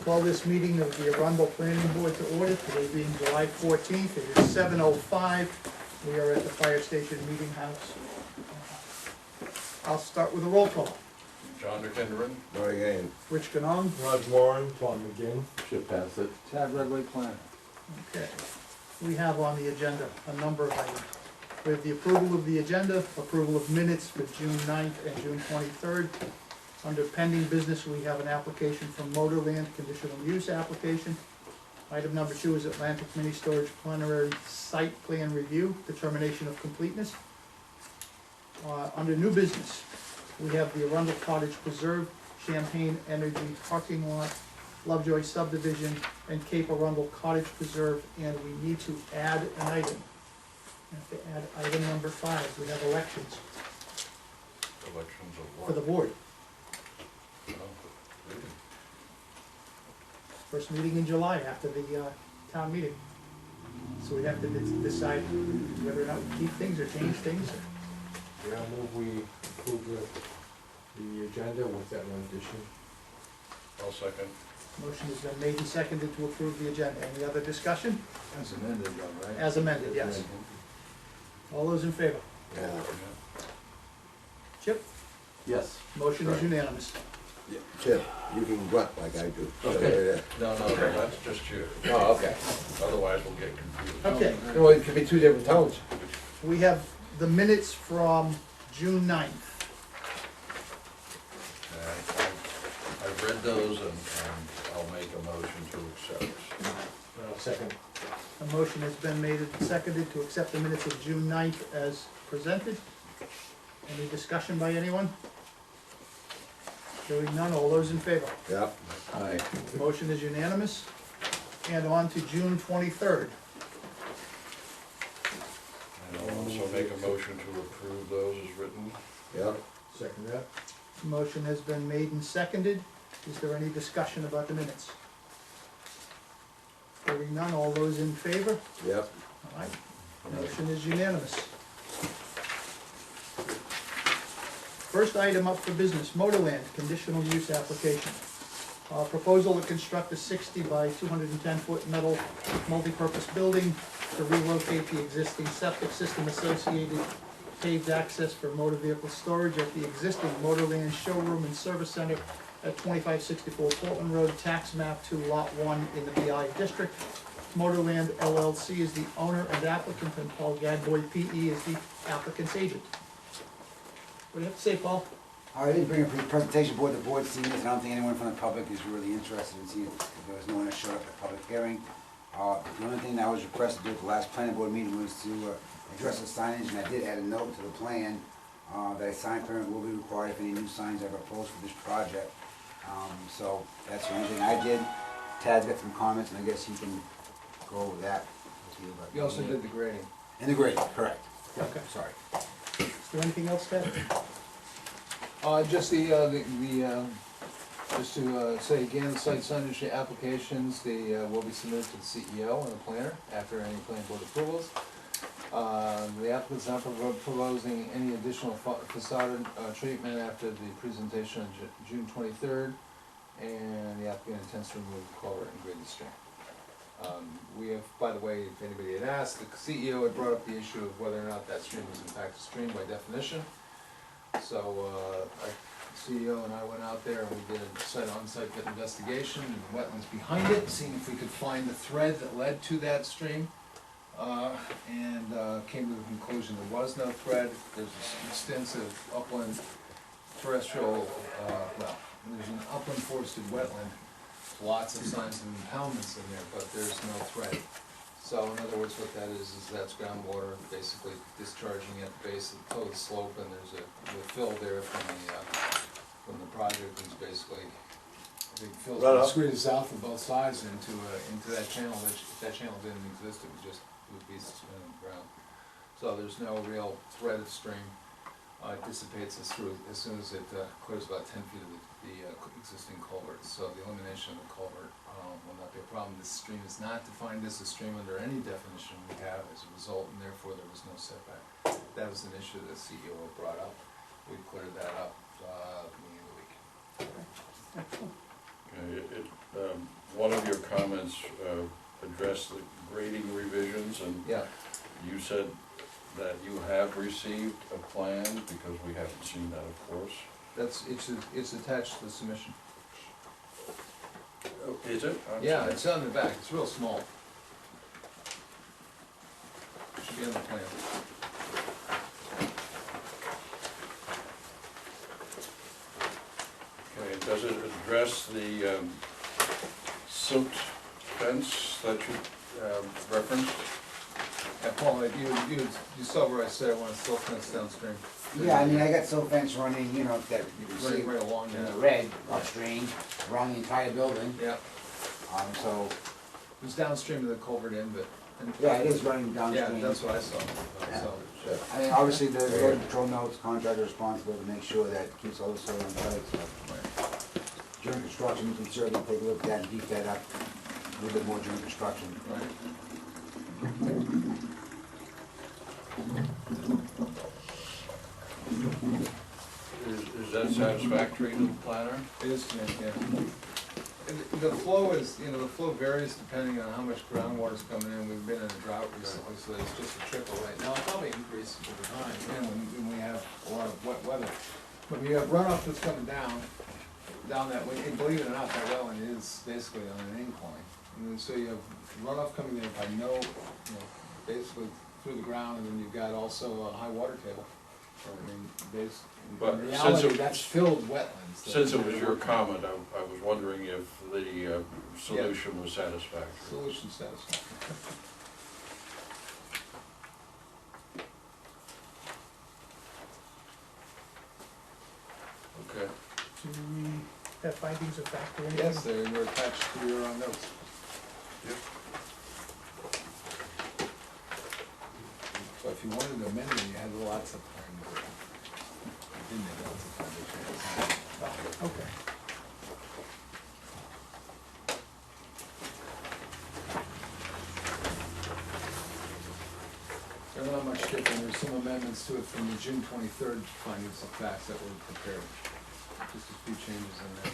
Call this meeting of the Arundel Planning Board to order, today being July 14th, it is 7:05. We are at the Fire Station Meeting House. I'll start with a roll call. John McKendron. Mary Gane. Rich Ganong. Rod Moran, Tom McGinn. Chip Bassett. Tad Redway Planner. Okay. We have on the agenda a number of items. We have the approval of the agenda, approval of minutes for June 9th and June 23rd. Under pending business, we have an application from Motorland, conditional use application. Item number 2 is Atlantic Mini Storage Preliminary Site Plan Review, determination of completeness. Under new business, we have the Arundel Cottage Preserve, Champagne Energy Parking Lot, Lovejoy Subdivision, and Cape Arundel Cottage Preserve, and we need to add an item. We have to add item number 5, we have elections Elections of what? for the board. Oh, really? First meeting in July after the town meeting. So we have to decide whether or not we keep things or change things. Yeah, I move we approve the agenda with that one addition. I'll second. Motion has been made and seconded to approve the agenda. Any other discussion? As amended though, right? As amended, yes. All those in favor? Yeah. Chip? Yes. Motion is unanimous. Chip, you can grunt like I do. Okay. No, that's just you. Oh, okay. Otherwise we'll get confused. Okay, Well, it could be two different tones. we have the minutes from June 9th. I've read those and I'll make a motion to accept. Second. A motion has been made and seconded to accept the minutes of June 9th as presented. Any discussion by anyone? Hearing none, all those in favor? Yep. Aye. Motion is unanimous. And on to June 23rd. And I'll also make a motion to approve those as written. Yep. Second that. Motion has been made and seconded. Is there any discussion about the minutes? Hearing none, all those in favor? Yep. All right, motion is unanimous. First item up for business, Motorland, conditional use application. Proposal to construct a 60 by 210 foot metal multi-purpose building to relocate the existing septic system associated paved access for motor vehicle storage at the existing Motorland showroom and service center at 2564 Portland Road, tax map 2, lot 1 in the BI district. Motorland LLC is the owner and applicant, and Paul Gadboy PE is the applicant's agent. What do you have to say, Paul? I didn't bring a presentation board, the board's seen this, and I don't think anyone from the public is really interested in seeing it, because there was no one that showed up at the public hearing. The only thing that I was requested to do at the last planning board meeting was to address the signage, and I did add a note to the plan that a sign permit will be required if any new signs are proposed for this project. So that's the only thing I did. Tad's got some comments, and I guess he can go over that with you. You also did the grading. And the grade, correct. Okay. Sorry. Is there anything else, Ted? Just just to say again, site signage applications, they will be submitted to the CEO and the planner after any planning board approvals. The applicant's not proposing any additional facade treatment after the presentation on June 23rd, and the applicant intends to remove the culvert and grade the stream. We have, by the way, if anybody had asked, the CEO had brought up the issue of whether or not that stream was in fact a stream by definition. So our CEO and I went out there and we did a on-site investigation and the wetlands behind it, seeing if we could find the thread that led to that stream. And came to the conclusion there was no thread. There's an extensive upland terrestrial, there's an upland forested wetland, lots of signs of impoundments in there, but there's no thread. So in other words, what that is that's groundwater basically discharging at the base of the toe of the slope, and there's a fill there from the project is basically big fill screwed south of both sides into that channel. Which if that channel didn't exist, it would be suspended in the ground. So there's no real thread of stream. It dissipates as soon as it clears about 10 feet of the existing culvert. So the elimination of the culvert will not be a problem. This stream is not defined as a stream under any definition we have as a result, and therefore there was no setback. That was an issue that CEO brought up. We cleared that up at the beginning of the week. Excellent. Okay, plans address the grading revisions, and Yeah, you said that you have received a plan, because we haven't seen that, of course. it's attached to the submission. Oh, is it? I'm Yeah, sorry. it's on the back, it's real small. Should be on the plan. Okay, does it address the silt fence that you referenced? Yeah, Paul, you saw where I said I want a silt fence downstream. Yeah, I mean, I got silt fence running, you know, that you can see Right along in the there. red upstream, around the entire building. Yeah, So, it was downstream of the culvert end, but. yeah, it is running Yeah, downstream. that's what I saw, Yeah. so. I mean, obviously, the road control notes, contractor responsible to make sure that it keeps all the soil in place, so. Right, During construction, you can certainly take a look at that and beef that up a little bit more during construction. right. Is that satisfactory to the planner? It is, yeah. And the flow is, the flow varies depending on how much groundwater's coming in. We've been in a drought recently, so it's just a trickle right now. It'll probably increase over time, and when we have a lot of wet weather. But we have runoff that's coming down that way, and believe it or not, that wetland is basically on an incline. And then, so you have runoff coming in by basically through the ground, and then you've got also a high water table. I mean, But in since reality, it- that's filled wetlands. Since it was your comment, I was wondering if the solution was satisfactory. Solution satisfactory. Okay. Do we have findings of fact or anything? Yes, they're attached to your notes. Yep. So if you wanted to amend it, you had lots of time to do it. You didn't have lots of time to do it. Oh, okay. They're not much different, there's some amendments to it from the June 23rd findings of facts that were prepared. Just a few changes in there.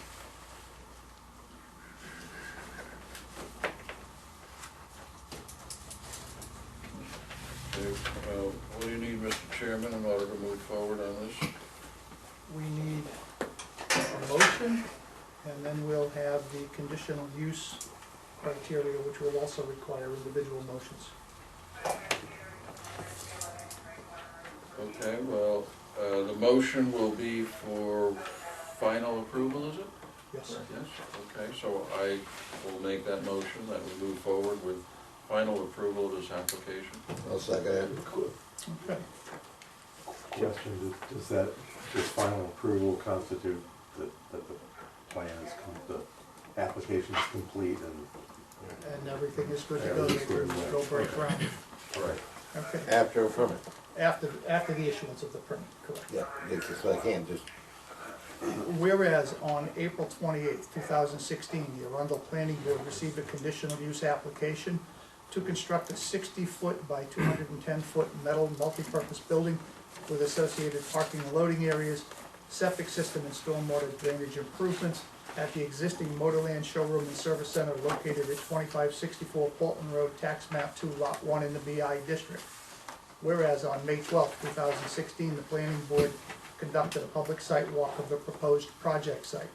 Okay, what do you need, Mr. Chairman, in order to move forward on this? We need a motion, and then we'll have the conditional use criteria, which will also require individual motions. Okay, well, the motion will be for final approval, is it? Yes. Yes, okay, so I will make that motion that we move forward with final approval of this application. I'll second it. Okay. Question, does that, this final approval constitute that the plan is, the application is complete and And everything is good to go, they Everything's can good, yeah. go break ground. Correct. Okay, After a permit, after the issuance of the permit, correct. yeah, it's like I can't just, Whereas on April 28th, 2016, the Arundel Planning Board received a conditional use application to construct a 60-foot by 210-foot metal multipurpose building with associated parking and loading areas, septic system and stormwater drainage improvements at the existing Motorland Showroom and Service Center located at 2564 Portland Road, Tax Map 2, Lot 1 in the BI District. Whereas on May 12th, 2016, the Planning Board conducted a public site walk of the proposed project site.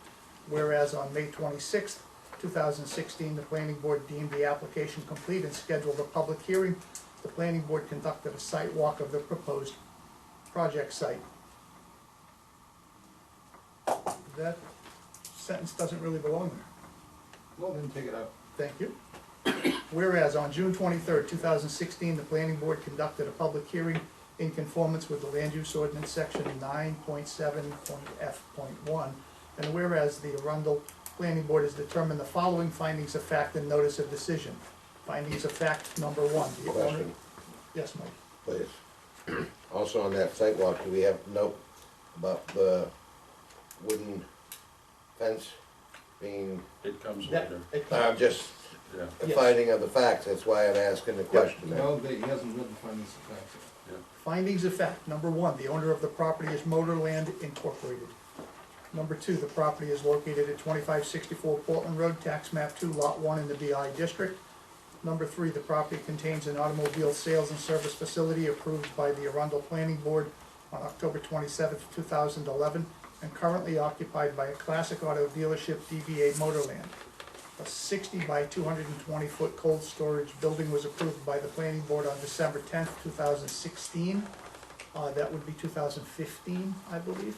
Whereas on May 26th, 2016, the Planning Board deemed the application complete and scheduled a public hearing. The Planning Board conducted a site walk of the proposed project site. That sentence doesn't really belong there. Well, then take it out. Thank you. Whereas on June 23rd, 2016, the Planning Board conducted a public hearing in conformance with the Land Use Ordinance Section 9.7.f.1, and whereas the Arundel Planning Board has determined the following findings of fact and notice of decision. Findings of fact number 1, the owner... question, Yes, Mike? please. Also on that sidewalk, do we have to note about the wooden fence being, It comes That- later, it- just yeah. the Yes. finding of the facts, that's why I'm asking the question. No, he hasn't read the findings of facts yet. Findings of fact number 1, the owner of the property is Motorland Incorporated. Number 2, the property is located at 2564 Portland Road, tax map 2, lot 1 in the BI district. Number 3, the property contains an automobile sales and service facility approved by the Arundel Planning Board on October 27, 2011, and currently occupied by a classic auto dealership, DBA Motorland. A 60 by 220 foot cold storage building was approved by the planning board on December 10th, 2016. That would be 2015, I believe,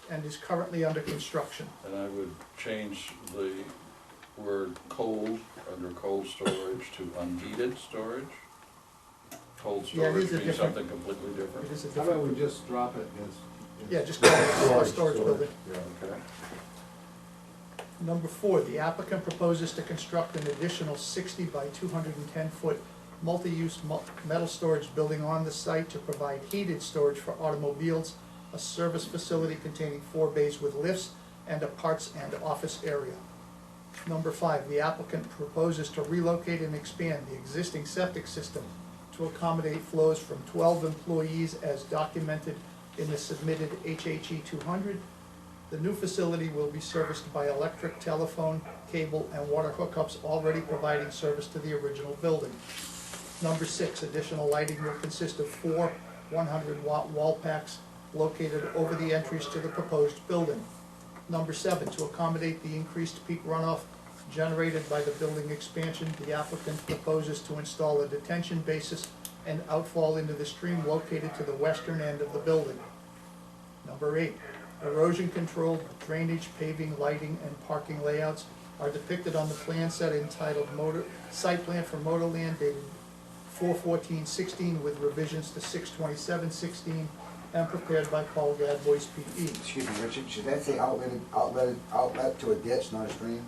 and is currently under construction. And I would change the word cold, under cold storage, to unheated storage. Cold Yeah, it is storage a means different- something completely different. It is a How about we different, just drop it as? yeah, just call it a storage building. Yeah. Okay. Number 4, the applicant proposes to construct an additional 60 by 210 foot multi-use metal storage building on the site to provide heated storage for automobiles, a service facility containing 4 bays with lifts, and a parts and office area. Number 5, the applicant proposes to relocate and expand the existing septic system to accommodate flows from 12 employees as documented in the submitted HHE 200. The new facility will be serviced by electric, telephone, cable, and water hookups already providing service to the original building. Number 6, additional lighting will consist of 4 100-watt wall packs located over the entries to the proposed building. Number 7, to accommodate the increased peak runoff generated by the building expansion, the applicant proposes to install a detention basin and outfall into the stream located to the western end of the building. Number 8, erosion-controlled drainage, paving, lighting, and parking layouts are depicted on the plan set entitled Site Plan for Motorland dated 4/14/16 with revisions to 6/27/16 and prepared by Paul Gadbois, P.E. Excuse me, Richard, should that say outlet to a ditch, not a stream?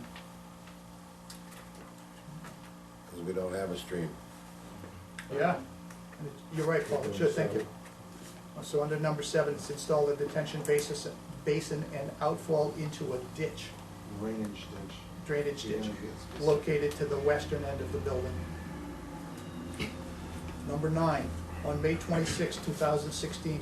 Because we don't have a stream. Yeah, you're right, Paul, it should, thank you. So under number 7, it's install a detention basin and outfall into a ditch, drainage ditch, located to the western end of the building. Number 9, on May 26, 2016,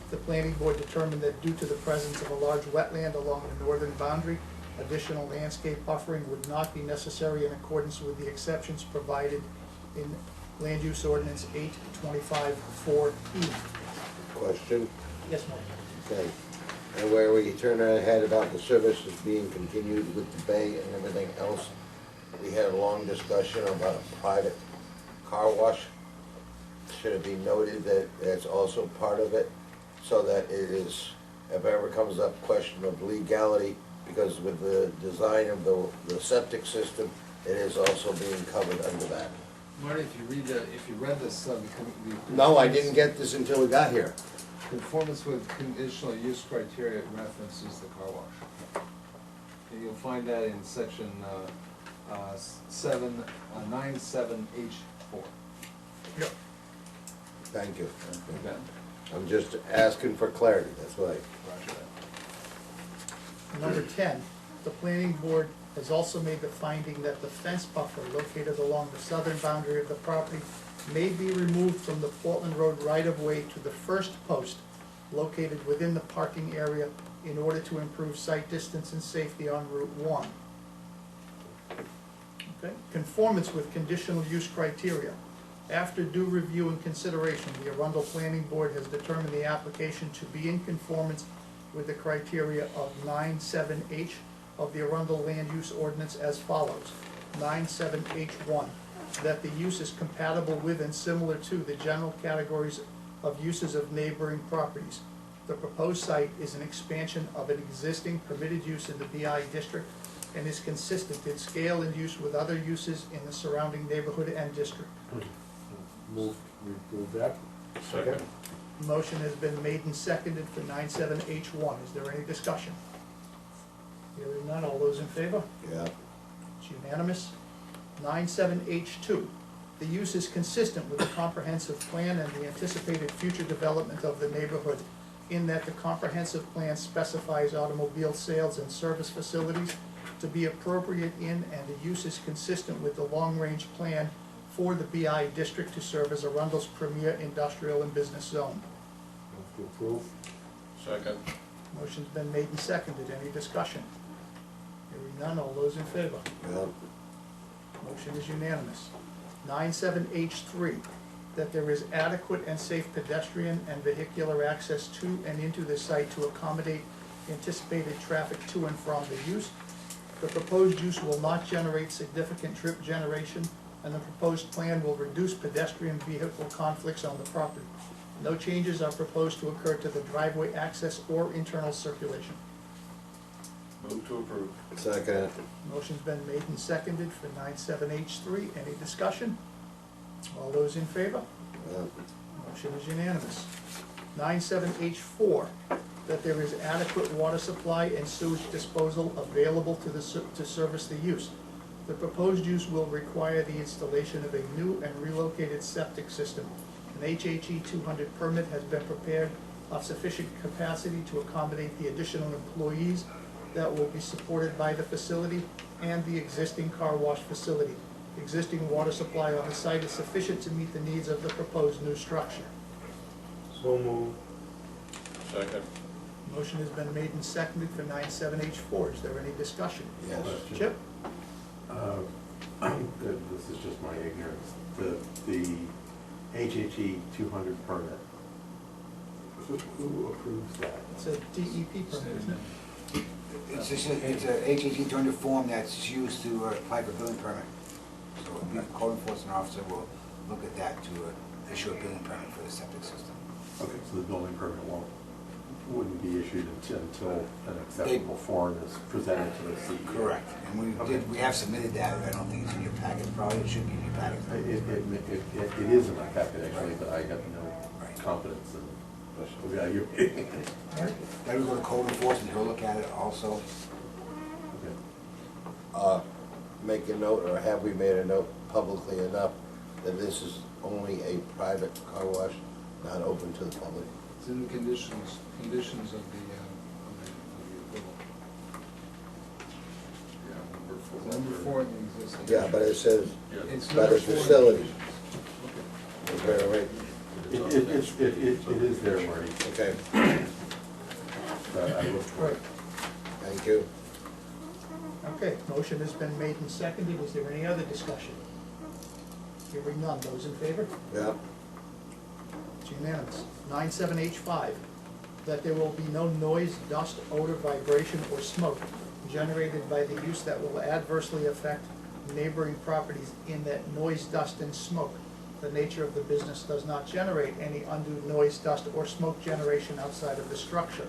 the planning board determined that due to the presence of a large wetland along the northern boundary, additional landscape buffering would not be necessary in accordance with the exceptions provided in Land Use Ordinance 825-4E. Question? Yes, Mike? Okay. And where we turn our head about the services being continued with the bay and everything else, we had a long discussion about a private car wash. Should it be noted that it's also part of it, so that it is, if ever comes up question of legality, because with the design of the septic system, it is also being covered under that. Marty, if you read this, the No, I didn't get this until we got here. conformance with conditional use criteria references the car wash. And you'll find that in section 97H4. Yep. Thank you. Okay. I'm just asking for clarity, that's why. Roger that. Number 10, the planning board has also made the finding that the fence buffer located along the southern boundary of the property may be removed from the Portland Road right-of-way to the first post located within the parking area in order to improve sight distance and safety on Route 1. Okay. Conformance with conditional use criteria. After due review and consideration, the Arundel Planning Board has determined the application to be in conformance with the criteria of 9.7H of the Arundel Land Use Ordinance as follows. 9.7H1, that the use is compatible with and similar to the general categories of uses of neighboring properties. The proposed site is an expansion of an existing permitted use in the BI district and is consistent in scale and use with other uses in the surrounding neighborhood and district. We approve that. Second. Motion has been made and seconded for 9.7H1. Is there any discussion? Hearing none, all those in favor? Yeah. It's unanimous. 9.7H2, the use is consistent with the comprehensive plan and the anticipated future development of the neighborhood, in that the comprehensive plan specifies automobile sales and service facilities to be appropriate in, and the use is consistent with the long-range plan for the BI district to serve as Arundel's premier industrial and business zone. Move to approve. Second. Motion's been made and seconded. Any discussion? Hearing none, all those in favor? Yeah. Motion is unanimous. 97H3, that there is adequate and safe pedestrian and vehicular access to and into the site to accommodate anticipated traffic to and from the use. The proposed use will not generate significant trip generation, and the proposed plan will reduce pedestrian vehicle conflicts on the property. No changes are proposed to occur to the driveway access or internal circulation. Move to approve. Second. Motion's been made and seconded for 97H3. Any discussion? All those in favor? Yeah. Motion is unanimous. 97H4, that there is adequate water supply and sewage disposal available to service the use. The proposed use will require the installation of a new and relocated septic system. An HHE 200 permit has been prepared of sufficient capacity to accommodate the additional employees that will be supported by the facility and the existing car wash facility. Existing water supply on the site is sufficient to meet the needs of the proposed new structure. So moved. Second. Motion has been made and seconded for 97H4. Is there any discussion? Yes. Chip? This is just my ignorance. The HHE 200 permit, who approves that? It's a DEP permit, isn't it? It's just, it's a HHE 200 form that's used to apply for building permit. So the code enforcement officer will look at that to issue a building permit for the septic system. Okay, so the building permit wouldn't be issued until an acceptable form is presented to the CEO. Correct. And we have submitted that. I don't think it's in your packet. Probably it should be in your packet. It is in my packet actually, but I have no confidence in evaluating it. All right. Then we go to code enforcement, he'll look at it also. Okay. Make a note, or have we made a note publicly enough that this is only a private car wash, not open to the public? It's in the conditions of the approval. Yeah, Number four in the existing. Yeah, but it says Yeah. It's by number the 4 in the facility. conditions. Okay, all right. It is there, Marty. Okay, I looked for Right. it. thank you. Okay, motion has been made and seconded. Is there any other discussion? Hearing none. Those in favor? Yeah, It's unanimous. 97H5, that there will be no noise, dust, odor, vibration, or smoke generated by the use that will adversely affect neighboring properties in that noise, dust, and smoke. The nature of the business does not generate any undue noise, dust, or smoke generation outside of the structure.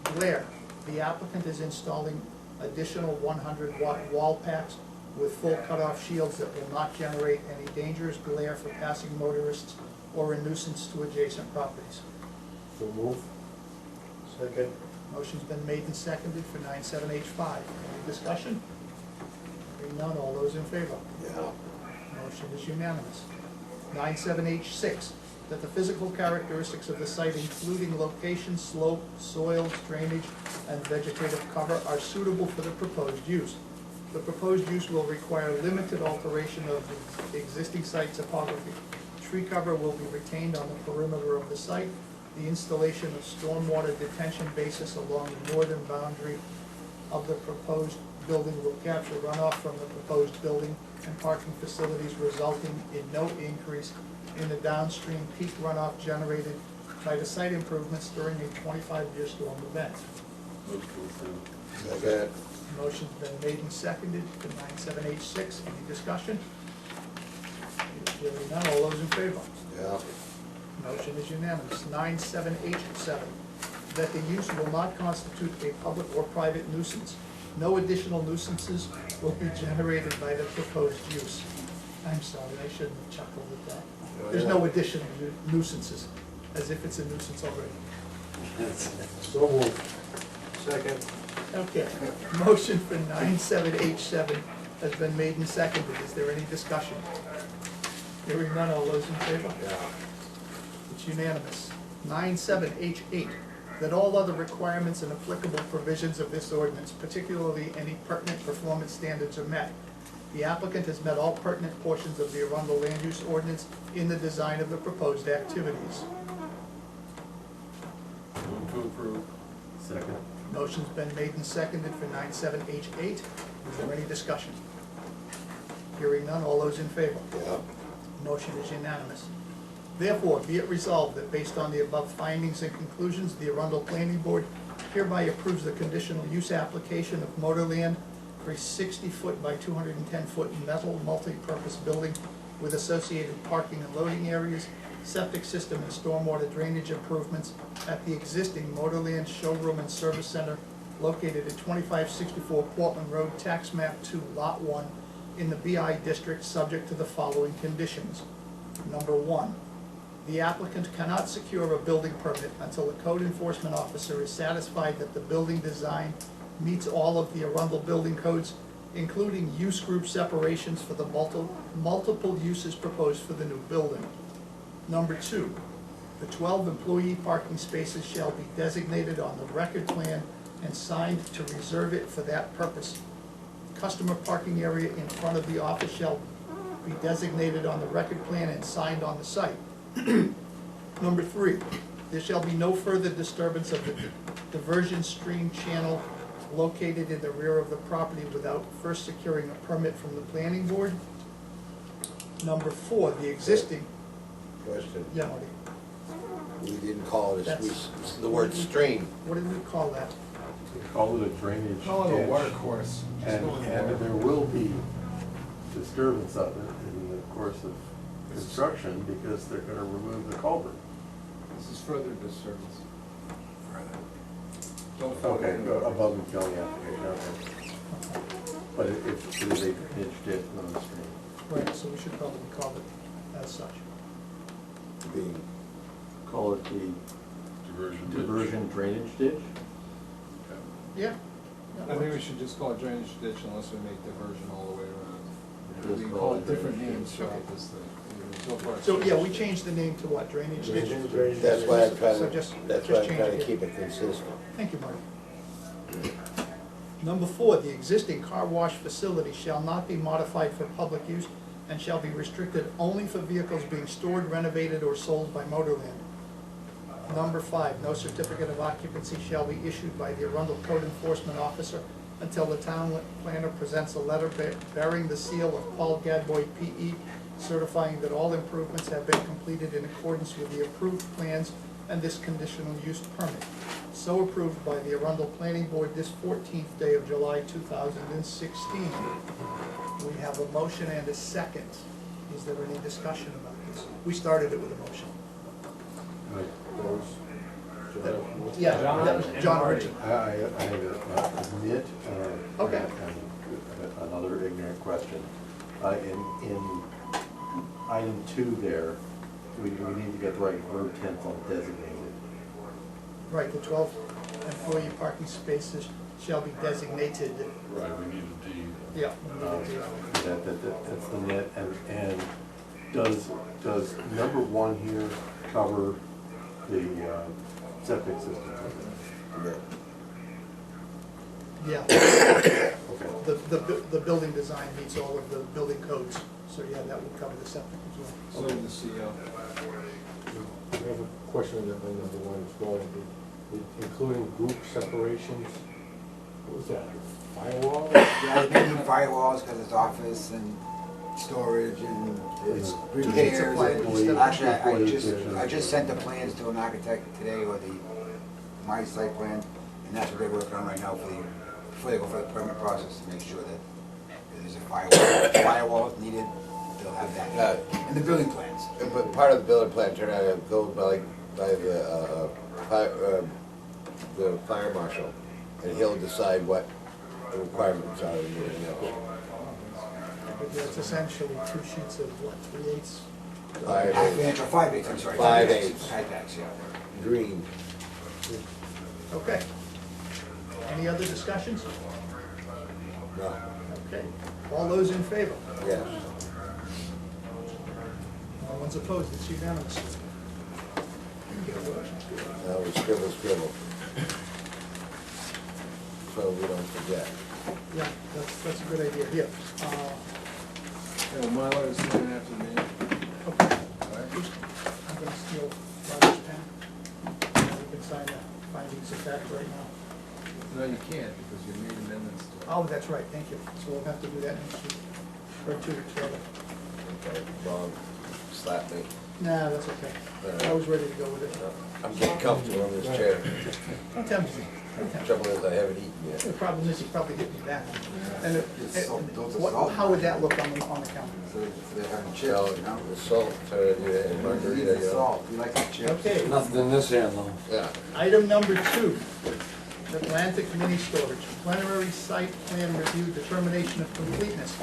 Glare, the applicant is installing additional 100-watt wall packs with full cutoff shields that will not generate any dangerous glare for passing motorists or a nuisance to adjacent properties. So move. Second. Motion's been made and seconded for 97H5. Any discussion? Hearing none, all those in favor? yeah. Motion is unanimous. 97H6, that the physical characteristics of the site, including location, slope, soils, drainage, and vegetative cover, are suitable for the proposed use. The proposed use will require limited alteration of the existing site topography. Tree cover will be retained on the perimeter of the site. The installation of stormwater detention basis along the northern boundary of the proposed building will capture runoff from the proposed building and parking facilities, resulting in no increase in the downstream peak runoff generated by the site improvements during a 25-year storm event. Move to approve. Second. Motion's been made and seconded to 97H6. Any discussion? Hearing none, all those in favor? Yeah, Motion is unanimous. 97H7, that the use will not constitute a public or private nuisance. No additional nuisances will be generated by the proposed use. I'm sorry, I shouldn't have chuckled at that. There's no additional nuisances, as if it's a nuisance already. So moved. Second. Okay, motion for 97H7 has been made and seconded. Is there any discussion? Hearing none, all those in favor? yeah. It's unanimous. 97H8, that all other requirements and applicable provisions of this ordinance, particularly any pertinent performance standards, are met. The applicant has met all pertinent portions of the Arundel Land Use Ordinance in the design of the proposed activities. Move to approve. Second. Motion's been made and seconded for 97H8. Is there any discussion? Hearing none, all those in favor? Yeah. Motion is unanimous. Therefore, be it resolved that based on the above findings and conclusions, the Arundel Planning Board hereby approves the conditional use application of Motorland for a 60-foot by 210-foot metal multi-purpose building with associated parking and loading areas, septic system and stormwater drainage improvements at the existing Motorland Showroom and Service Center located at 2564 Portland Road, Tax Map 2, Lot 1, in the BI District, subject to the following conditions. Number 1, the applicant cannot secure a building permit until the code enforcement officer is satisfied that the building design meets all of the Arundel building codes, including use group separations for the multiple uses proposed for the new building. Number 2, the 12 employee parking spaces shall be designated on the record plan and signed to reserve it for that purpose. Customer parking area in front of the office shall be designated on the record plan and signed on the site. Number 3, there shall be no further disturbance of the diversion stream channel located in the rear of the property without first securing a permit from the planning board. Number 4, the existing, Question, yeah, Marty, we didn't call it, That's- the word stream. what did we call that? We call it a drainage Call it a ditch. water course. Just And, go with and water. there will be disturbance of it in the course of construction because they're gonna remove the culvert. This is further disturbance. Don't float Okay, it. above and beyond the application, okay. But it is a drainage ditch, not a stream. Right, so we should probably call it as such. Being, Call it the Diversion ditch. diversion drainage ditch? Okay. Yeah. I think we should just call it drainage ditch unless we make diversion all the way around. Just We call call it it different drainage names ditch. throughout this thing. So far it's So, just- yeah, we changed the name to what, drainage ditch? that's why I'm trying So to, just- that's just why I'm change trying it to here. keep it consistent. Thank you, Marty. Number 4, the existing car wash facility shall not be modified for public use and shall be restricted only for vehicles being stored, renovated, or sold by Motorland. Number 5, no certificate of occupancy shall be issued by the Arundel Code Enforcement Officer until the town planner presents a letter bearing the seal of Paul Gadboy P.E., certifying that all improvements have been completed in accordance with the approved plans and this conditional use permit. So approved by the Arundel Planning Board this 14th day of July 2016. We have a motion and a second. Is there any discussion about this? We started it with a motion. Right. Yeah, John Archie. I have a nit, Okay. and another ignorant question. In item 2 there, we need to get the right verb tense on designated. Right, the 12 employee parking spaces shall be designated. Right, we need a D. Yeah. That's the nit, and does number 1 here cover the septic system? Yeah, Okay. the building design meets all of the building codes, so yeah, that would cover the septic as well. So the CO. I have a question on number 1 as well, including group separations. What was that, firewall? Yeah, they do firewalls because it's office and storage and it's repairs. and- Actually, I just sent the plans to an architect today, or my site plan, and that's what they're working on right now before they go for the permit process, to make sure that there's a firewall if needed, they'll have that. And the building plans. But part of the building plan turned out to go by the fire marshal, and he'll decide what the requirements are and everything else. But yeah, it's essentially 2 sheets of what, 3/8? 5/8, 5/8, I'm sorry. 5/8. 5/8, yeah. green. Okay. Any other discussions? No, Okay. All those in favor? yes. No one's opposed, it's unanimous. Now we scribble. So we don't forget. Yeah, that's a good idea. Here. Yeah, Mylar is coming after me. Okay. Alright. I'm gonna steal Roger's pen. We can sign the findings of fact right now. No, you can't, because you made amendments to it. Oh, that's right, thank you. So we'll have to do that next week, or 2 weeks later. Okay, Bob, slap me. Nah, that's okay. I was ready to go with it. I'm getting comfortable in this chair. Don't tempt me. Don't tempt me. Trouble is, I haven't eaten yet. The problem is, he probably hit me back. And It's salt, those are salt. how would that look on the counter? So they're having chips, Well, you know? the salt, and margarita, you know. Salt, you like the chips? Okay, Nothing in this hand, though. Yeah. item number 2, Atlantic Mini Storage, preliminary site plan review, determination of completeness.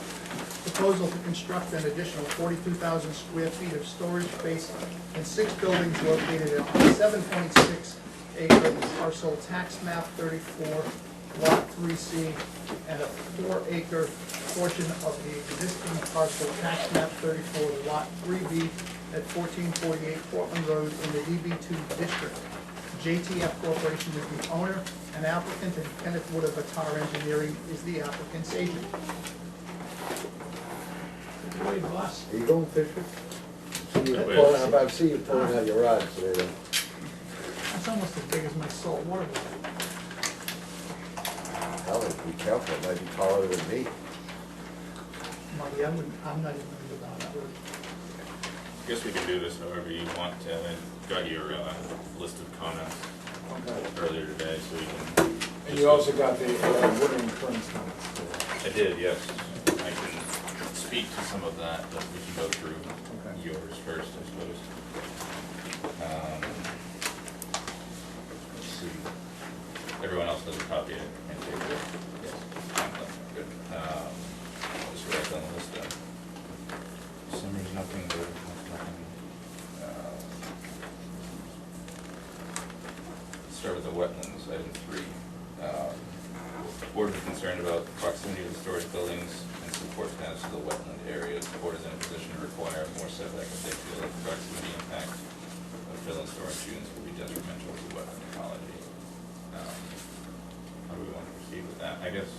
Proposal to construct an additional 42,000 square feet of storage space in 6 buildings located on 7.6 acre parcel tax map 34, lot 3C, and a 4 acre portion of the existing parcel tax map 34, lot 3B at 1448 Portland Road in the DB2 district. JTF Corporation is the owner and applicant, and Kenneth Wood of Atar Engineering is the applicant's agent. Good way, boss. Are you going fishing? I see you pulling out your rods today. That's almost as big as my salt water bottle. Hell, be careful, it might be taller than me. Marty, I'm not even gonna go down that road. Guess we can do this however you want to. I got your list of comments earlier today, so we can. And you also got the water and currents comments too. I did, yes. I can speak to some of that, but we can go through yours first, I suppose. Let's see. Everyone else has a copy of it. Yes. Good. I'll just write down the list then. For some reason, nothing there. Start with the wetlands, item 3. Board is concerned about the proximity of the storage buildings and support plans to the wetland areas. The board is in a position to require more setback if they feel that the proximity impact of fill and storage units will be detrimental to wetland ecology. How do we want to proceed with that? I guess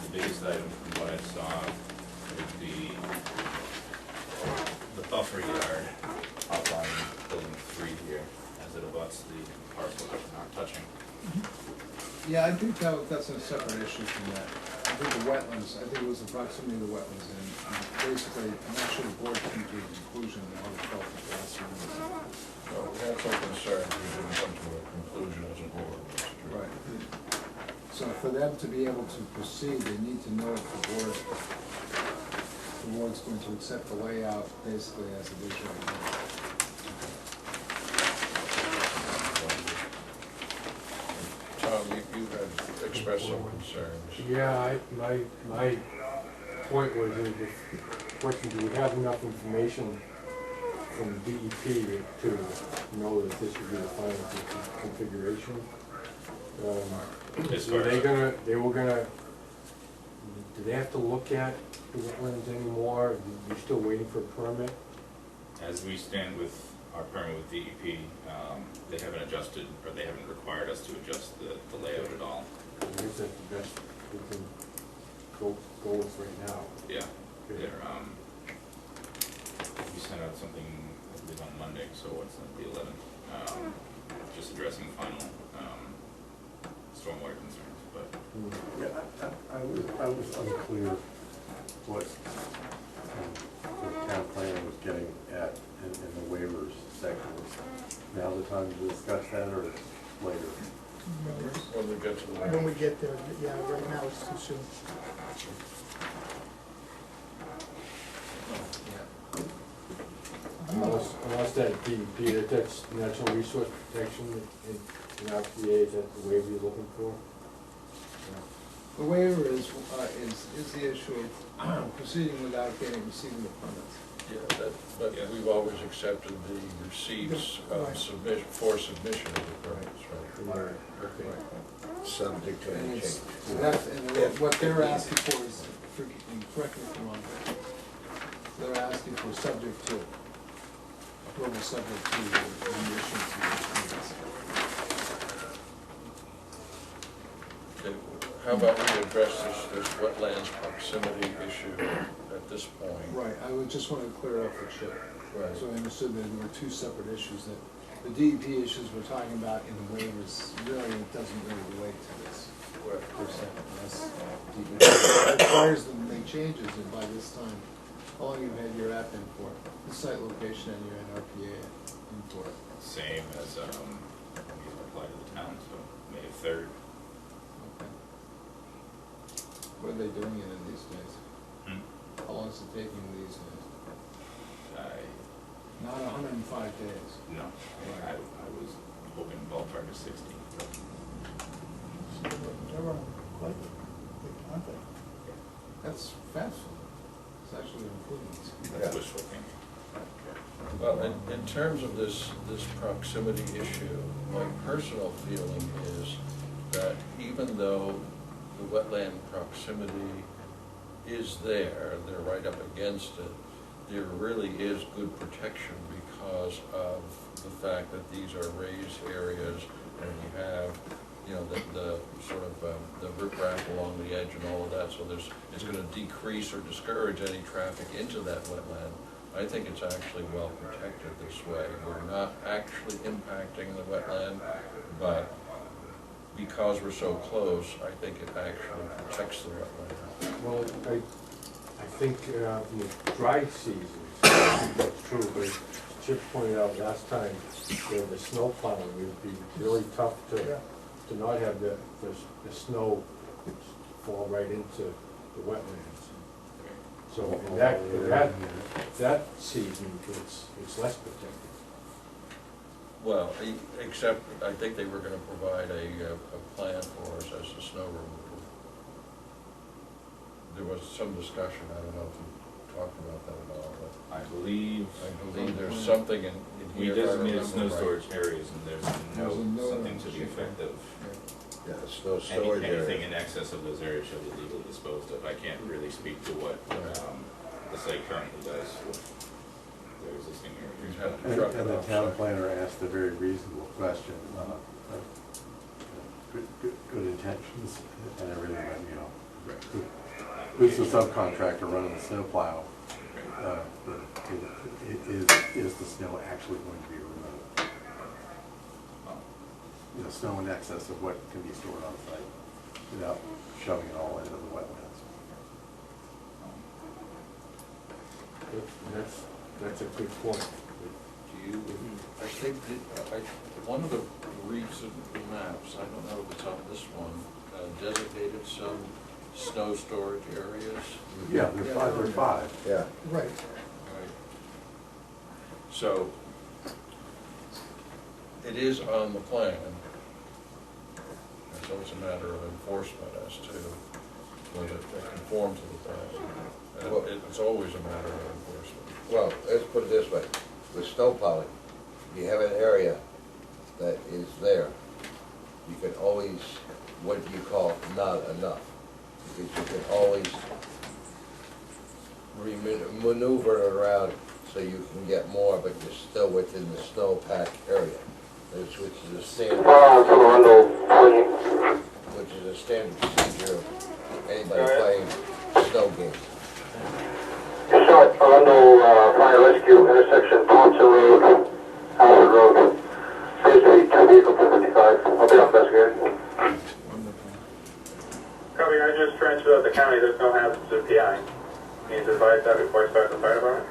the biggest item from what I saw would be the buffer yard up on building 3 here, as it abuts the parcel that we're not touching. Yeah, I think that's a separate issue from that. I think the wetlands, I think it was the proximity of the wetlands, and basically, I'm not sure the board came to a conclusion on how it felt with the last one. So we had some concerns, we didn't come to a conclusion as a board. That's true. Right. So for them to be able to proceed, they need to know if the board's going to accept the layout basically as it is right now. Tom, you had expressed some concerns. Yeah, my point was, in the question, do we have enough information from DEP to know that this would be the final configuration? As far Were as- they were gonna, do they have to look at the wetlands anymore? Are you still waiting for a permit? As we stand with our permit with DEP, they haven't adjusted, or they haven't required us to adjust the layout at all. I guess that's the best we can go with right now. Yeah, Okay. they're, we sent out something, I believe on Monday, so what's that, the 11th? Just addressing final, stormwater concerns, but Yeah, I was unclear what the town planner was getting at in the waivers section. Now the time to discuss that, or later? When we get to the. When we get there, yeah, right now it's too soon. Unless that DEP, that's natural resource protection in RPA, is that the waiver you're looking for? The waiver is the issue of proceeding without receiving the permits. Yeah, but we've always accepted the receipts Right. for submission of the permits, right? Right, okay. Subject to And any it's, change. that's, and what they're asking for is, correct me if I'm wrong, they're asking for subject to, approval subject to the issuance of the permits. Okay, how about we address this wetlands proximity issue at this point? Right, I would just want to clear up for Chip. Right. So I understood that there were 2 separate issues that the DEP issues we're talking about in the waivers, really, it doesn't really relate to this per se. Unless DEP requires them to make changes, and by this time, how long you've had your app in for, the site location and your NRPA in for it. Same as, we apply to the town, so May 3rd. Okay. What are they doing it in these days? Hmm. How long is it taking these days? Not 105 days. No, I was hoping ballpark of 60. They're running quite quick, aren't they? That's fast. It's actually improvements. That's wishful thinking. Well, in terms of this proximity issue, my personal feeling is that even though the wetland proximity is there, they're right up against it, there really is good protection because of the fact that these are raised areas and you have, you know, the sort of, the riprap along the edge and all of that, so it's gonna decrease or discourage any traffic into that wetland. I think it's actually well protected this way. We're not actually impacting the wetland, but because we're so close, I think it actually protects the wetland. Well, I think in the dry season, that's true, but Chip pointed out last time, the snow plowing, it would be really tough Yeah. to not have the snow fall right into the wetlands. So in that season, it's less protected. Well, except I think they were gonna provide a plan for us as to snow removal. There was some discussion, I don't know if you talked about that at all, but I believe there's something in we here. if I designated remember snow right. storage areas, and there's There's a no, note something on to the the sheet. effect of Yeah, snow storage anything area. in excess of those areas shall be legally disposed of. I can't really speak to what, the site currently does with their existing We've areas. had to truck And it the off town site. planner asked a very reasonable question, good intentions and everything, but, you know, who's the subcontractor running the snowplow? Is the snow actually going to be removed? You know, snow in excess of what can be stored on site without shoving it all into the wetlands. That's a good point. Do you, I think, one of the recent maps, I don't know if it's on this one, designated some snow storage areas. Yeah, they're five. Yeah, Right. Right. So, it is on the plan, and so it's a matter of enforcement as to whether they conform to the plan. And it's always a matter of enforcement. well, let's put it this way, with snow plowing, you have an area that is there, you can always, what do you call not enough? Because you can always maneuver it around so you can get more, but you're still within the snowpack area. Which is a standard, which is a standard procedure of anybody playing snow games. Short, Arundel Fire Rescue, intersection Thompson Road, Howard Road. Appears to be 2 vehicles to 55. I'll be investigating. Copy, I just transferred out the county, there's no hazards to PI. Need to advise that before I start the fire department?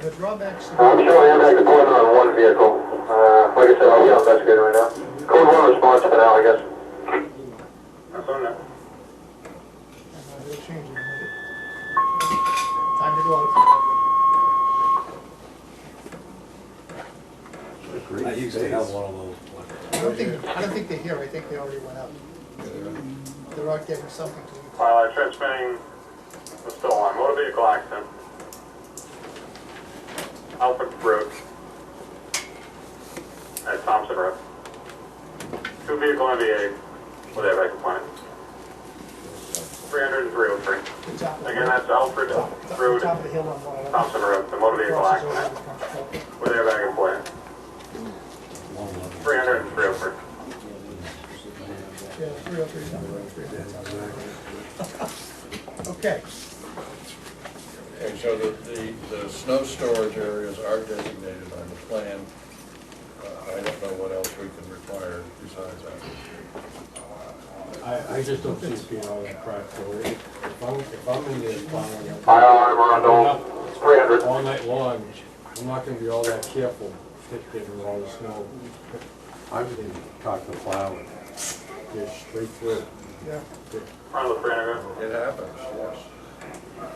The drawbacks. I'm showing impact deployment on 1 vehicle. Like I said, I'll be on investigating right now. Code 1 response for now, I guess. That's on that. They're changing. Time to go out. I used to have one of those. I don't think they're here, I think they already went out. They're out getting something to eat. While transmitting the still on motor vehicle accident. Alfred Road. At Thompson Road. 2 vehicle MVA with airbag compliant. 30303. The top of the Again, that's Alfred Road, top of the hill on 111. Thompson Road, the motor vehicle Crosses over accident the front. with airbag compliant. 30303. Yeah, 303 is on the road, 303. Okay, Okay, so the snow storage areas are designated on the plan. I don't know what else we can require besides that. I just don't see it being all that practical. If I'm in there plowing Fire alarm Arundel, 300. all night long, I'm not gonna be all that careful getting all the snow. I would talk to plow and Get straight through. Yeah. Arundel, 300. It happens, yes.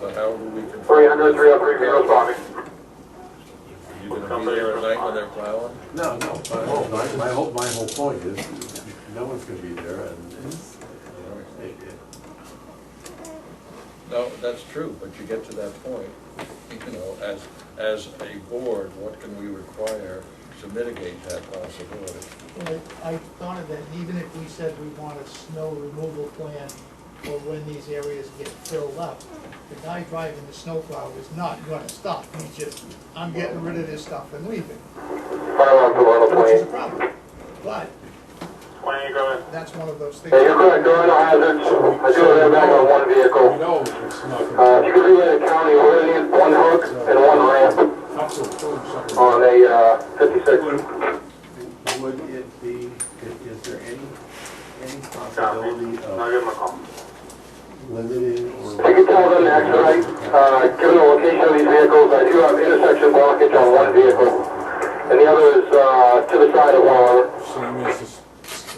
But how do we control? 300, 303, Vito responding. You gonna be there at night when they're plowing? No, my whole point is, no one's gonna be there, and it's, No, that's true, but you get to that point, you know, as a board, what can we require to mitigate that possibility? Well, I thought of that, even if we said we want a snow removal plan for when these areas get filled up, the guy driving the snowplow is not gonna stop, he's just, I'm getting rid of this stuff and leaving, Fire alarm to Arundel, which is a 20. problem. But 20, go ahead. that's one of those things. Yeah, you're correct, there are no hazards. I do have back on one We vehicle. know it's not If gonna you could relay the county, we're gonna need one hook and one ramp be tough to approve something. on a 56. would it be, is there any Copy. possibility I'll of give him a call. limiting or? You can tell them to expedite, given the location of these vehicles, I do have intersection blockage on one vehicle, and the other is to the side of one another. Same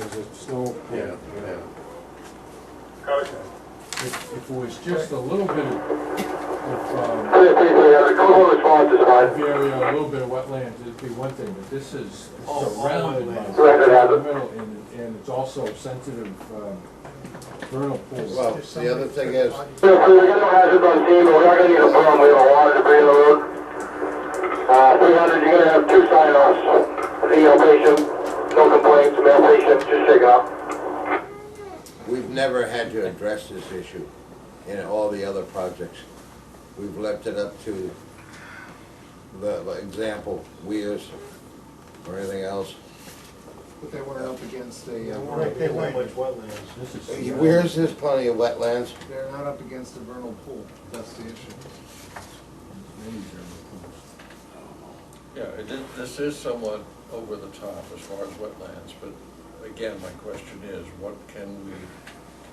as a snow. Yeah, yeah. Copy. If it was just a little bit of, 300, code one response is fine. area, a little bit of wetlands, it'd be one thing, but this is surrounded by. Surrounded by the middle, and it's also sensitive, vernal pools. Well, the other thing is, We got no hazards on scene, but we are gonna need a firm, we have a lot of debris on the road. 300, you're gonna have 2 sign-offs, female patient, no complaints, male patient, just shaking up. we've never had to address this issue in all the other projects. We've left it up to the example, Weirs or anything else. But they weren't up against a, Right, they weren't. This is. Weirs has plenty of wetlands. they're not up against a vernal pool, that's the issue. Maybe vernal pools. Yeah, this is somewhat over the top as far as wetlands, but again, my question is, what can we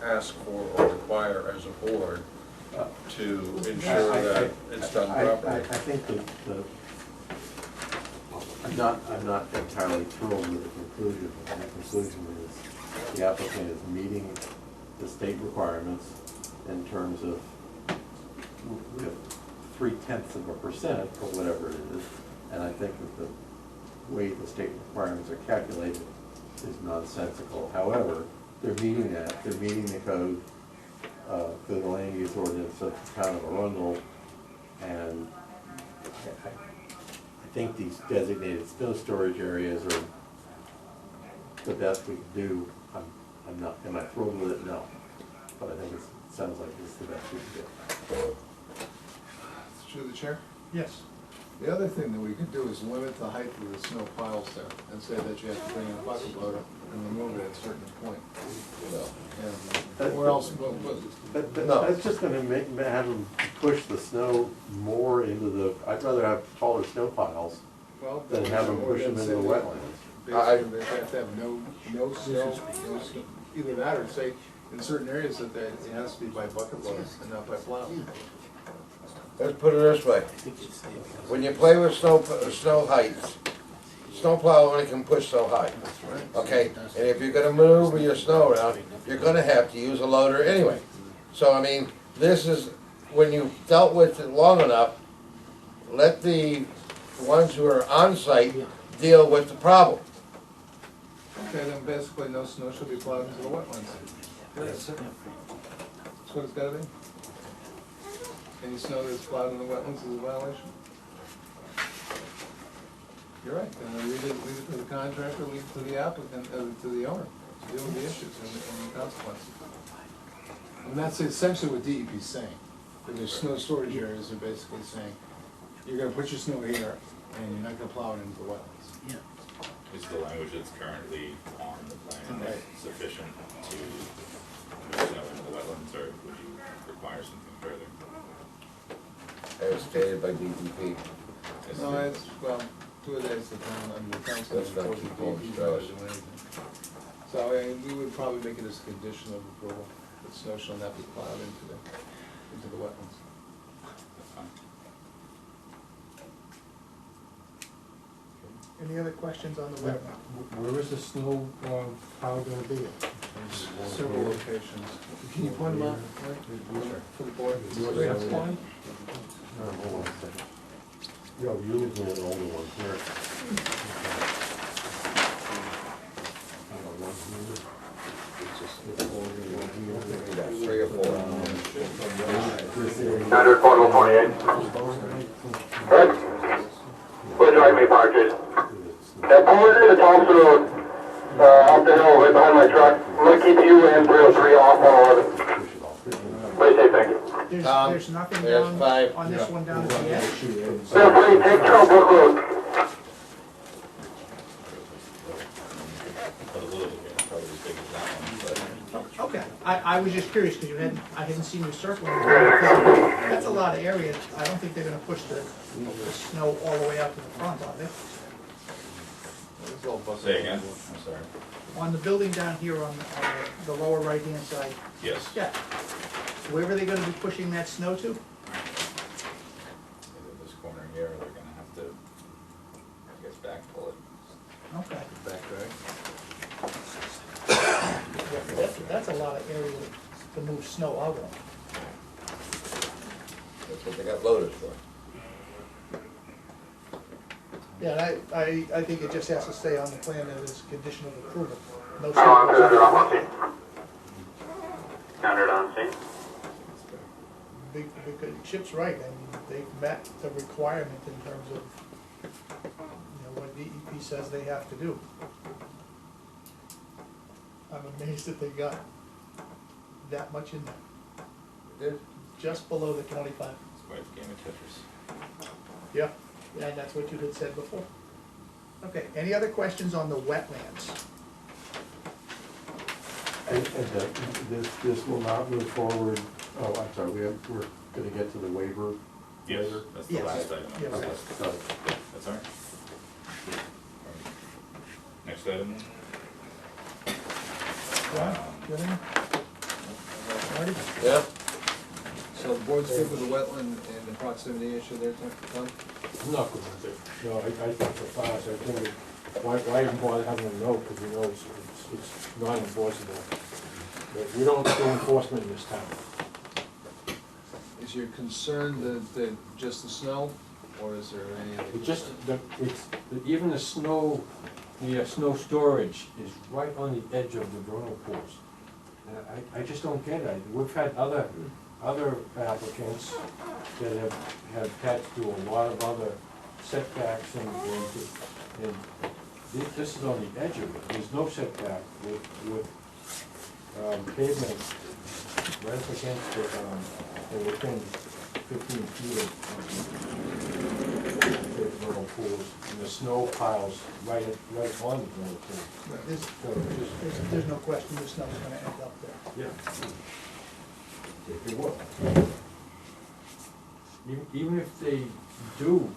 ask for or require as a board to ensure that it's done properly? I think that I'm not entirely thrilled with the conclusion. And the conclusion is the applicant is meeting the state requirements in terms of, we have 0.3% or whatever it is. And I think that the way the state requirements are calculated is nonsensical. However, they're meeting that, they're meeting the code, for the land use ordinance of the town of Arundel, and I think these designated snow storage areas are the best we can do. I'm not, am I thrilled with it? No. But I think it sounds like it's the best we can do. Through the chair? Yes. The other thing that we could do is limit the height of the snow piles there, and say that you have to bring in a bucket loader and remove it at a certain point. And, or else, But No. that's just gonna have them push the snow more into the, I'd rather have taller snow piles well. than have them push them into the wetlands. Basically, they have to have no snow, either that or say, in certain areas that it has to be by bucket loader and not by plow. Let's put it this way. When you play with snow heights, snowplow only can push so high. Okay, and if you're gonna maneuver your snow around, you're gonna have to use a loader anyway. So, I mean, this is, when you've dealt with it long enough, let the ones who are on site deal with the problem. Okay, then basically no snow should be plowed into the wetlands. That's what it's gotta be. Any snow that's plowed in the wetlands is a violation. You're right, then leave it to the contractor, leave it to the applicant, to the owner, to deal with the issues and the consequences. And that's essentially what DEP's saying. When there's snow storage areas, they're basically saying, you're gonna put your snow here, and you're not gonna plow it into the wetlands. Is the language that's currently on the plan Right. sufficient to move snow into the wetlands, or would you require something further? As stated by DEP. Is No, the- it's, well, 2 days to town, under the council. That's not too cold, Do Strauss. anything. So, I mean, we would probably make it as a condition of approval, that snow shall not be plowed into the wetlands. That's fine. Any other questions on the Where wetland? where is the snow pile gonna be? Several locations. Can you point them out, Mike, for the board? Where it's going? Hold on a second. Yo, you looking at an older one here. We got 3 or 4. Standard portable 28. Right? Where's your me park, Jason? Yeah, pull into the Thompson Road, up the hill right behind my truck. I'm gonna keep you and 303 off 111. What do you say, thank you? There's nothing there's down 5. on this one down at the end? Feel free, take Charles Brook Road. Put a little bit here, probably as big as that one, but Okay, I was just curious, because I hadn't seen you circling. That's a lot of area. I don't think they're gonna push the snow all the way out to the front, are they? say again, I'm sorry. On the building down here on the lower right-hand side, Yes. yeah. Where are they gonna be pushing that snow to? Either this corner here, or they're gonna have to, I guess, back pull it. Okay. Back drag. That's a lot of area to move snow out of. That's what they got loaders for. Yeah, and I think it just has to stay on the plan as a condition of approval. No I'm good, snow. I'm on scene. Standard on scene. Because Chip's right, I mean, they've met the requirement in terms of, what DEP says they have to do. I'm amazed that they got that much in there, Did? just below the 25. That's why it's a game of Tetris. Yeah, and that's what you had said before. Okay, any other questions on the wetlands? And this will not move forward, oh, I'm sorry, we're gonna get to the waiver Yes, later? that's the Yes. last item. Yes. Okay, got it. That's all right. Next item. John, you have any? Marty? Yeah. So the board's good with the wetland and the proximity issue there, Tom? I'm not good with it. No, I think the fire, I think, why even bother having a note, because we know it's not enforceable. But we don't do enforcement in this town. Is your concern the just the snow, or is there any other? It just, concern? even the snow storage is right on the edge of the vernal pools. And I just don't get it. We've had other applicants that have had to do a lot of other setbacks and this is on the edge of it. There's no setback with pavement right up against it, and within 15 feet of the vernal pools, and the snow piles right on the vernal pool. There's no question the snow's gonna end up there. Yeah. If it will. Even if they do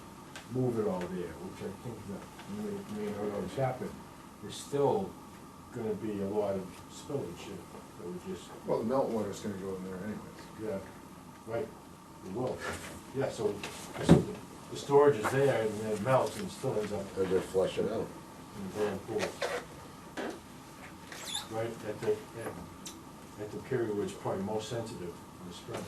move it all there, which I think that may not always happen, there's still gonna be a lot of spillage that would just, Well, the meltwater's gonna go in there anyways. yeah, right, it will. Yeah, so the storage is there and then it melts and still ends up Or just flush it out. in the vernal pool. Right, at the period where it's probably most sensitive in the spring.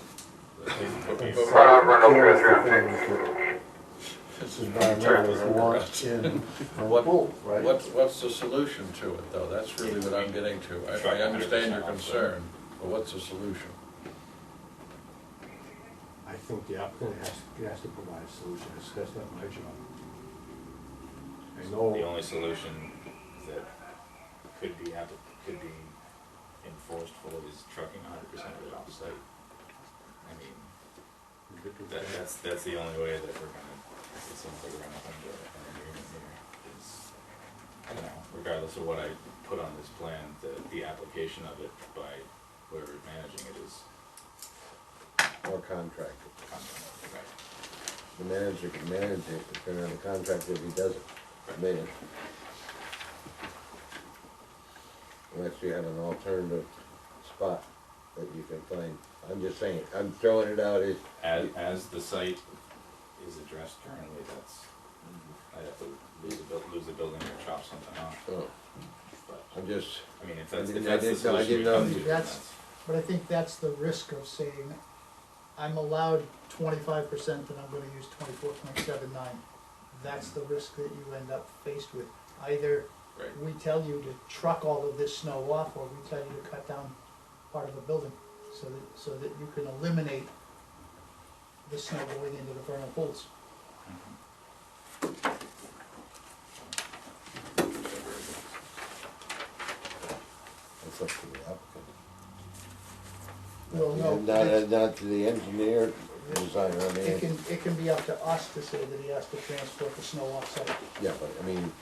This environmental is more in What, pool, right? what's the solution to it, though? That's really what I'm getting to. I understand your concern, but what's the solution? I think the applicant has to provide a solution, that's not my job. I know. The only solution that could be enforced fully is trucking 100% of it off-site. I mean, that's the only way that we're gonna, it seems like we're gonna come to an agreement here, is, I don't know, regardless of what I put on this plan, the application of it by whoever's managing it is Or contracted. contract, right? the manager can manage it, and turn on the contractor if he doesn't, manage. Unless you have an alternative spot that you can find. I'm just saying, I'm throwing it out As the site is addressed currently, that's, I'd have to lose the building or chop something off. oh, But, I'm just, I mean, if I that's the didn't know solution we you- come to, then That's- that's. But I think that's the risk of saying, I'm allowed 25% and I'm gonna use 24.79. That's the risk that you end up faced with. Either Right. we tell you to truck all of this snow off, or we tell you to cut down part of the building, so that you can eliminate the snow going into the vernal pools. it's up to the applicant. Well, no, Not to the engineer, designer, I mean, it can be up to us to say that he has to transport the snow off-site. yeah, but I mean,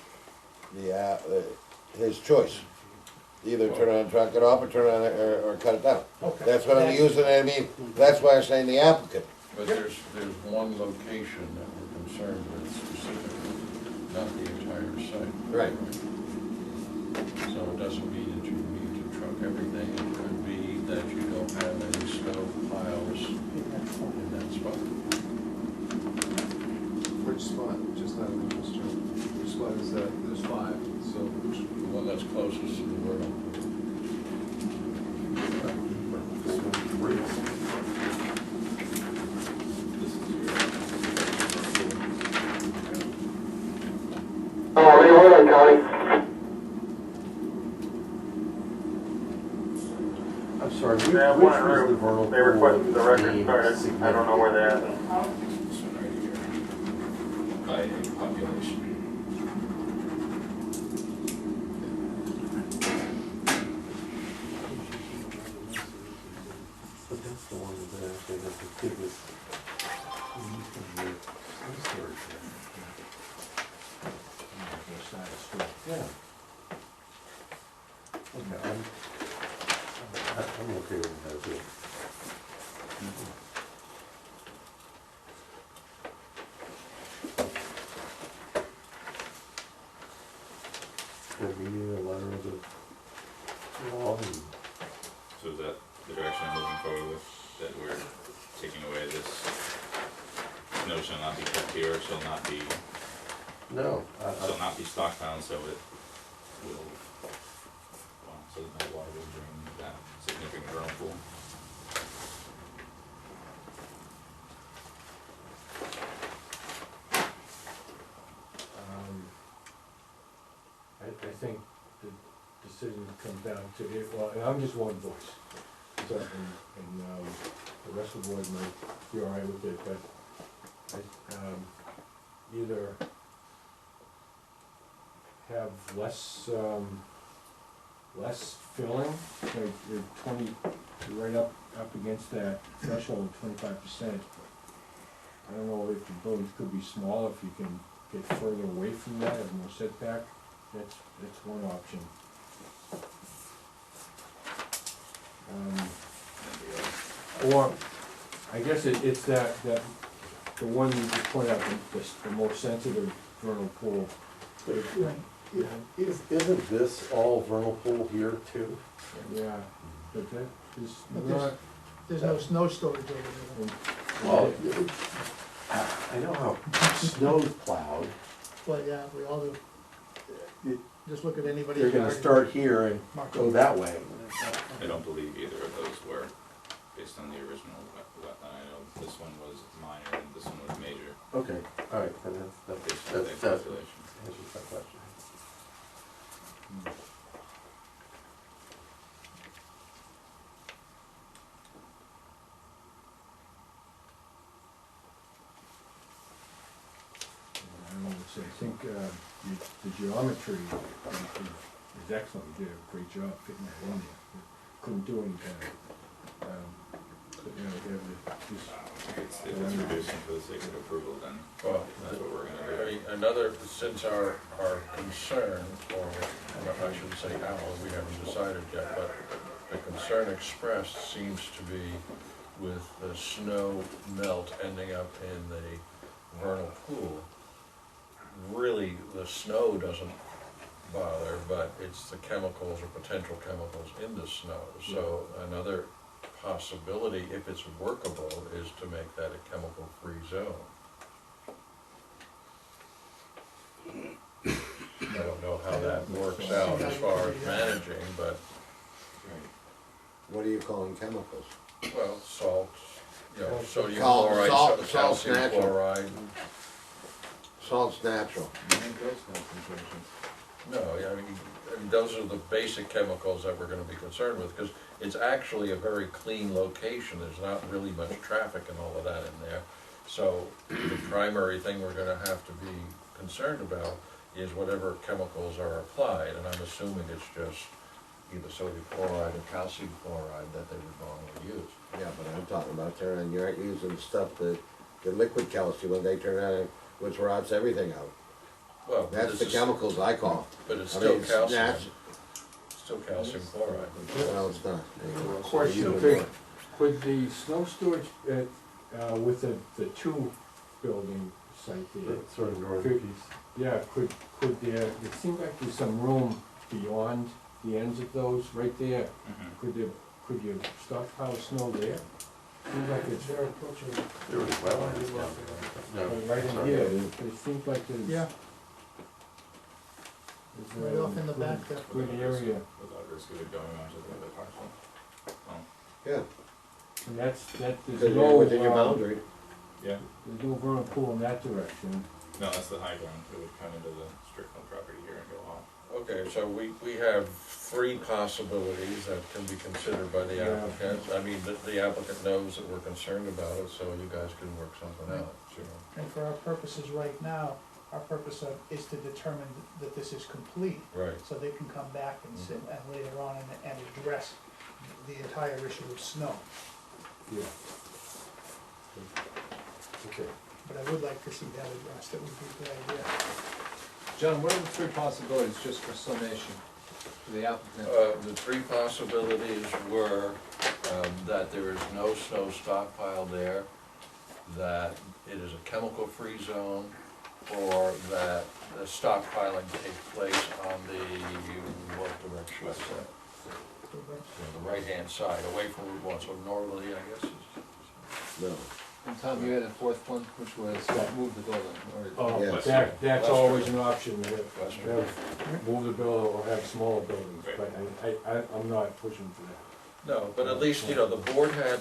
his choice. Either turn on, truck it off, or turn on, or cut it down. Okay. That's what I'm using, I mean, that's why I'm saying the applicant. But there's one location that we're concerned with specifically, not the entire site. Right. So it doesn't mean that you need to truck everything. It could be that you don't have any snow piles in that spot. Which spot, just out of interest, Joe? Which spot is that? There's 5, so which? The one that's closest to the vernal. This is your. Oh, hey, hold on, Tony. I'm sorry, which They have which one was the room, vernal pool? they requested the record deemed started, I don't know where they're at. This one right here. By population. But that's the one that actually has the biggest. Yeah. Okay, I'm okay with that too. We need a letter of the law and So is that the direction I'm moving forward with, that we're taking away this snow shall not be kept here, shall not be, no, shall not be stockpiled, so it will, well, so that no water will drain that significant vernal pool. I think the decision comes down to, well, and I'm just one voice. So, and the rest of the board might be all right with it, but either have less filling, like you're 20, you're right up against that threshold of 25%. I don't know if the buildings could be smaller, if you can get further away from that, have more setback. That's one option. Or, I guess it's that, the one you just pointed out, the more sensitive vernal pool. Right. isn't this all vernal pool here too? Yeah, but that is But not. There's no snow storage over there. Well, I know how snow's plowed. But yeah, we all do. Just look at anybody's They're yard. gonna start here and Mark go it. that way. I don't believe either of those were based on the original wetland. I know this one was minor and this one was major, Okay, all right, then based on the that's calculation. answers my question. I don't know, so I think the geometry is excellent, you did a great job fitting that in there. You couldn't do any better. But, you know, you have If it's reducing for the sake of approval, then Well, that's what we're gonna do. another, since our concern, or I shouldn't say our, we haven't decided yet, but the concern expressed seems to be with the snow melt ending up in the vernal pool, really, the snow doesn't bother, but it's the chemicals or potential chemicals in the snow. So another possibility, if it's workable, is to make that a chemical-free zone. I don't know how that works out as far as managing, but, What are you calling chemicals? well, salt, you know, sodium Salt- chloride, salt's calcium natural. chloride. Salt's natural. No, I mean, those are the basic chemicals that we're gonna be concerned with, because it's actually a very clean location, there's not really much traffic and all of that in there. So, the primary thing we're gonna have to be concerned about is whatever chemicals are applied, and I'm assuming it's just either sodium chloride or calcium chloride that they would normally use. Yeah, but I'm talking about turning, you aren't using stuff that, the liquid calcium, when they turn around, which rots everything out. Well, but That's this the is- chemicals I call. But it's I still mean, it's calcium, natu- still calcium chloride. No, it's not. Question, could the snow storage at, with the two building site there? That sort of Could, northeast. yeah, could there, it seems like there's some room beyond the ends of those, right there. Could you stockpile snow there? Seems like it's There was wetlands down there. No, right in sorry. here, but it seems like there's. Yeah, there's, right off in the good- back there. Good area, Without risk of it going onto the other parcel. Yeah, and that's, because there's you're no, within your boundary. Yeah, there's no vernal pool in that direction. no, that's the high ground, it would come into the Strickland property here and go off. Okay, so we have three possibilities that can be considered by the Yeah. applicant. I mean, the applicant knows that we're concerned about it, so you guys can work something out, sure. And for our purposes right now, our purpose is to determine that this is complete, Right, so they can come back and sit and later on and address the entire issue of snow. Yeah. Okay. But I would like to see that addressed, that would be a good idea. John, what are the three possibilities, just for summation, for the applicant? the three possibilities were, that there is no snow stockpile there, that it is a chemical-free zone, or that the stockpiling takes place on the, what direction is that? The right-hand side, away from Route 1, so northerly, I guess is. No. And Tom, you had a fourth one, which was move the building, or? Oh, Yes. that's always an option, Western. move the building or have smaller buildings, but I'm not pushing for that. No, but at least, you know, the board had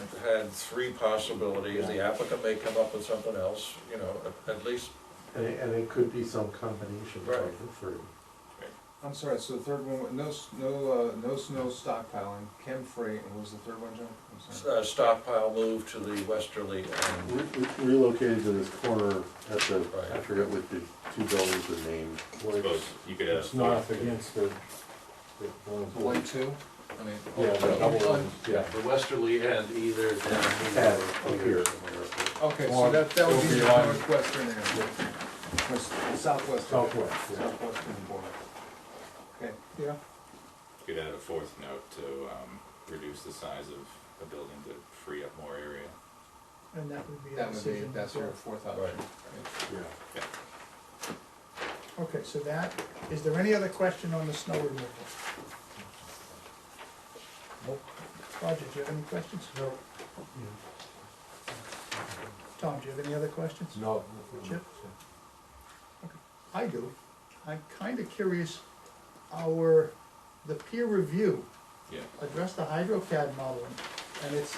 three possibilities, the applicant may come up with something else, you know, at least, And it could be some combination Right. of the three. I'm sorry, so the third one, no snow stockpiling, chem-free, and what was the third one, John? I'm sorry. stockpile move to the westerly end. Relocated to this corner at the, Right. I forget what the two buildings are named. Suppose you could have. It's not up against the The white two, I mean. Yeah, the double on- one, yeah. The westerly end, either down Had here up here. or somewhere. Okay, so Or that would be over the beyond- northwestern end, or southwestern. Southwest, yeah. Southwestern border. Okay, Yeah, You could add a fourth note to, reduce the size of a building to free up more area. and that would be a that would be, decision. that's your fourth option. Right. Yeah. Okay, so that, is there any other question on the snow removal? Nope. Roger, do you have any questions? No. Tom, do you have any other questions? No. Chip? I do. I'm kinda curious, the peer review Yeah. addressed the HydroCAD modeling, and it's,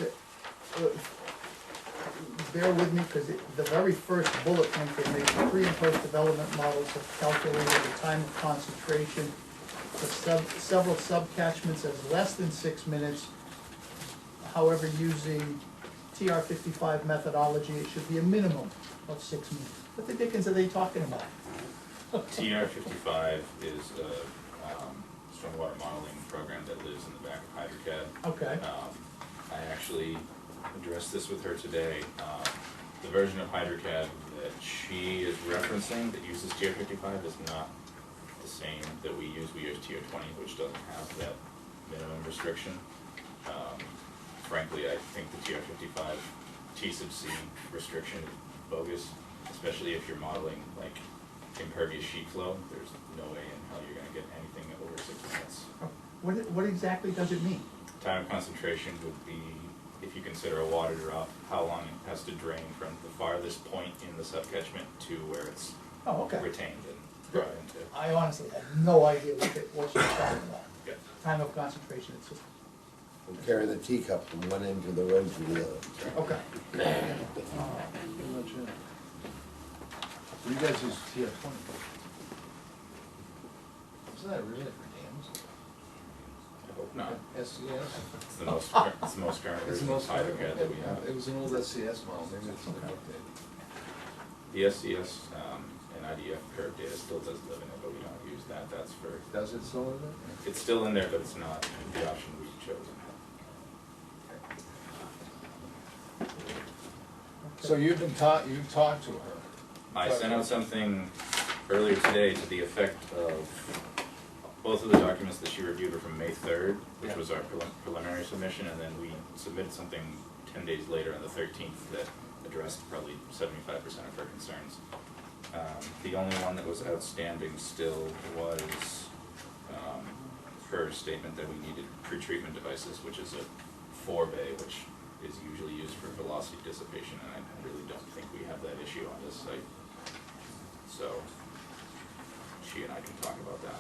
bear with me, because the very first bullet point they made, pre and post development models have calculated the time of concentration for several subcatchments as less than 6 minutes. However, using TR 55 methodology, it should be a minimum of 6 minutes. What the dickens are they talking about? TR 55 is a, stormwater modeling program that lives in the back of HydroCAD. Okay, I actually addressed this with her today. The version of HydroCAD that she is referencing that uses TR 55 is not the same that we use. We use TR 20, which doesn't have that minimum restriction. Frankly, I think the TR 55 T sub C restriction is bogus. especially if you're modeling like impervious sheet flow, there's no way in hell you're gonna get anything over 6 minutes. What exactly does it mean? Time of concentration would be, if you consider a water drop, how long it has to drain from the farthest point in the subcatchment to where it's Oh, okay. retained and brought into. I honestly had no idea what you're talking about. Yeah. Time of concentration, it's just, We'll carry the teacup from one end to the road to the other. okay. Pretty much it. You guys use TF-20. Isn't that really for dams? I hope not. SCS? It's the most, it's the most current It's the version of most. HydroCAD that we have. It was an old SCS model, maybe it's been updated. The SCS and IDF curve data still does live in it, but we don't use that. That's for, Does it still in there? it's still in there, but it's not the option we've chosen. So you've talked to her? I sent out something earlier today to the effect of, both of the documents that she reviewed were from May 3rd, which Yeah. was our preliminary submission, and then we submitted something 10 days later on the 13th that addressed probably 75% of her concerns. The only one that was outstanding still was her statement that we needed pretreatment devices, which is a 4-bay, which is usually used for velocity dissipation, and I really don't think we have that issue on this site. So she and I can talk about that.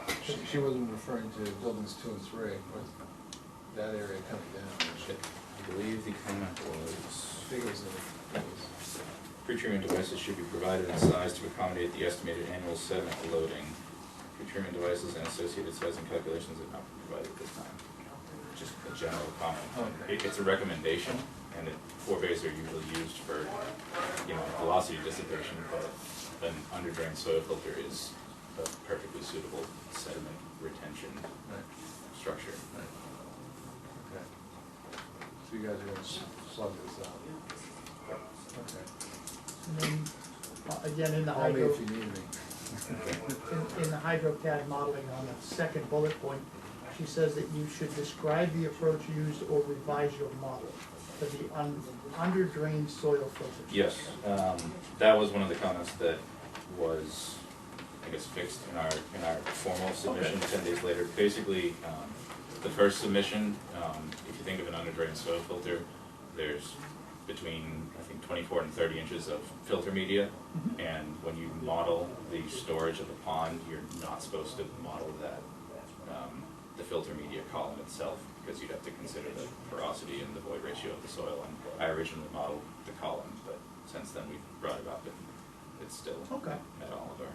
Okay. She wasn't referring to buildings 2 and 3, but that area coming down. I believe the comment was, Figures of it. pretreatment devices should be provided in size to accommodate the estimated annual sediment loading. Pretreatment devices and associated sizing calculations have not been provided at this time. Just a general comment. Okay. It's a recommendation, and 4-bays are usually used for, velocity dissipation, but an underdrain soil filter is a perfectly suitable sediment retention Right. structure. Right. Okay. So you guys are gonna slug this out? Okay. And then, again, in the Call me hydro, if you need me. in the HydroCAD modeling on the second bullet point, she says that you should describe the approach used or revise your model for the under-drained soil filter. Yes, that was one of the comments that was, I guess, fixed in our formal submission 10 days later. Basically, the first submission, if you think of an under-drained soil filter, there's between, I think, 24 and 30 inches of filter media, and when you model the storage of the pond, you're not supposed to model that, the filter media column itself, because you'd have to consider the porosity and the void ratio of the soil, and I originally modeled the column, but since then we've brought it up and it's still Okay. met all of our